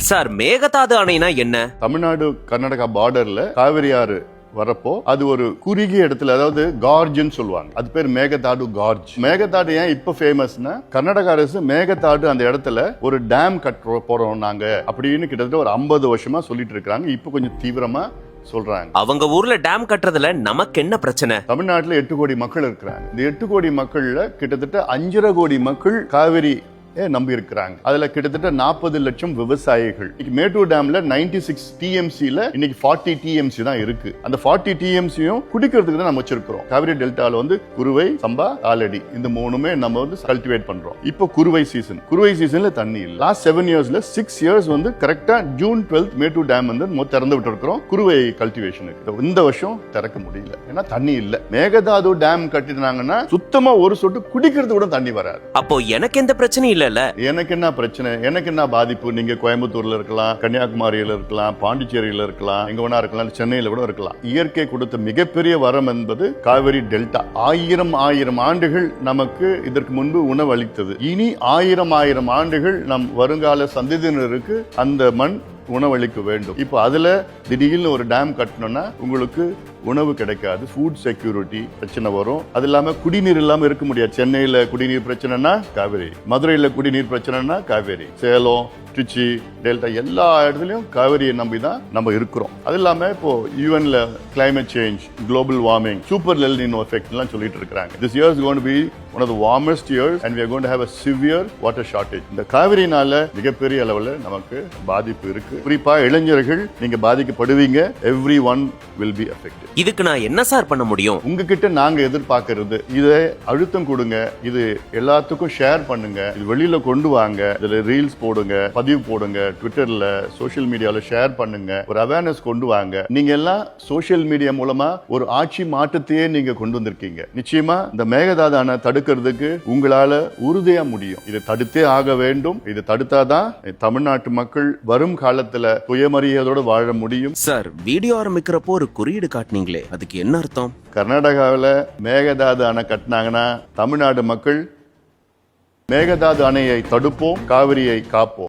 Sir, Mekedatu அணைனா என்ன? தமிழ்நாடு கர்நாடகா பார்டர்ல காவிரி ஆறு வரப்போ அது ஒரு குறுகிய இடத்துல, அதாவது கார்ஜ்னு சொல்லுவாங்க. அது பேர் மேகதாடு கார்ஜ். மேகதாடு ஏன் இப்ப ஃபேமஸ்னா, கர்நாடக அரசு மேகதாடு அந்த இடத்துல ஒரு டேம் கட்ட போறோம் நாங்க அப்படின்னு கிட்டத்தட்ட ஒரு 50 வருஷமா சொல்லிட்டு இருக்காங்க. இப்ப கொஞ்சம் தீவிரமா சொல்றாங்க. அவங்க ஊர்ல டேம் கட்டுறதுல நமக்கு என்ன பிரச்சனை? தமிழ்நாட்டுல 8 கோடி மக்கள் இருக்கிறாங்க. இந்த 8 கோடி மக்கள்ல கிட்டத்தட்ட 5.5 கோடி மக்கள் காவிரி நம்பி இருக்கிறாங்க. அதுல கிட்டத்தட்ட 40 லட்சம் விவசாயிகள். மேட்டூர் டேம்ல 96 டிஎம்சில இன்னைக்கு 40 டிஎம்சி தான் இருக்கு. அந்த 40 டிஎம்சியும் குடிக்கிறதுக்கு தான் நம்ம வச்சிருக்கிறோம். காவிரி டெல்டால குருவை, சம்பா, ஆலடி இந்த மூணுமே நம்ம கல்டிவேட் பண்றோம். இப்போ குருவை சீசன்ல தண்ணி இல்ல. லாஸ்ட் 7 இயர்ஸ்ல 6 இயர்ஸ் கரெக்டா ஜூன் 12 மேட்டூர் டேம் திறந்து விட்டு இருக்கிறோம் குருவை கல்டிவேஷனுக்கு. இந்த வருஷம் திறக்க முடியல, ஏன்னா தண்ணி இல்ல. மேகதாது டேம் கட்டினாங்கன்னா சுத்தமா ஒரு சொட்டு குடிக்கிறது கூட தண்ணி வராது. அப்போ எனக்கு எந்த பிரச்சனையும் இல்ல. எனக்கு என்ன பிரச்சனை, எனக்கு என்ன பாதிப்பு? நீங்க கோயம்புத்தூர்ல இருக்கலாம், கன்னியாகுமரியில இருக்கலாம், பாண்டிச்சேரியில இருக்கலாம், எங்க வேணா இருக்கலாம், சென்னையில கூட இருக்கலாம். இயற்கை கொடுத்த மிகப்பெரிய வரம் என்பது காவிரி டெல்டா. ஆயிரம் ஆண்டுகள் நமக்கு இதற்கு முன்பு உணவு அளித்தது. இனி ஆயிரம் ஆண்டுகள் நம் வருங்கால சந்ததியினருக்கு அந்த மண் உணவளிக்க வேண்டும். இப்போ அதுல திடீர்னு ஒரு டேம் கட்டணும்னா உங்களுக்கு உணவு கிடைக்காது, ஃபுட் செக்யூரிட்டி பிரச்சனை வரும். அது இல்லாம குடிநீர் இல்லாம இருக்க முடியாது. சென்னையில குடிநீர் பிரச்சனைனா காவேரி, மதுரையில குடிநீர் பிரச்சனைனா காவேரி, சேலம், திருச்சி, டெல்டா எல்லா இடத்துலயும் காவிரியை நம்பி தான் நம்ம இருக்கிறோம். அது இல்லாம இப்போ யூஎன்ல climate change, global warming, super El Nino effect எல்லாம் சொல்லிட்டு இருக்காங்க. This year is going to be one of the warmest years and we are going to have a severe water shortage. இந்த காவிரினால மிகப்பெரிய அளவுல நமக்கு பாதிப்பு இருக்கு. குறிப்பா இளைஞர்கள் நீங்க பாதிக்கப்படுவீங்க. everyone will be affected. இதுக்கு நான் என்ன சார் பண்ண முடியும்? உங்ககிட்ட நாங்க எதிர்பார்க்கிறது, இதை அழுத்தம் கொடுங்க, இது எல்லாத்துக்கும் ஷேர் பண்ணுங்க, இது வெளியில கொண்டு வாங்க, இதுல ரீல்ஸ் போடுங்க, பதிவு போடுங்க, ட்விட்டர்ல, சோசியல் மீடியால ஷேர் பண்ணுங்க, ஒரு அவேர்னஸ் கொண்டு வாங்க. நீங்க எல்லாம் சோசியல் மீடியா மூலமா ஒரு ஆட்சி மாற்றத்தையே நீங்க கொண்டு வந்திருக்கீங்க. நிச்சயமா இந்த மேகதாது அணை தடுக்கிறதுக்கு உங்களால உறுதியா முடியும். இதை தடுத்தே ஆக வேண்டும். இது தடுத்தாதான் தமிழ்நாட்டு மக்கள் வரும் காலத்துல சுயமரியாதையோட வாழ முடியும். சார், வீடியோ ஆரம்பிக்கிறப்போ ஒரு குறியீடு காட்டினீங்களே, அதுக்கு என்ன அர்த்தம்? கர்நாடகாவில் மேகதாது அணை கட்டினாங்கன்னா தமிழ்நாடு மக்கள் மேகதாது அணையை தடுப்போம், காவிரியை காப்போம்.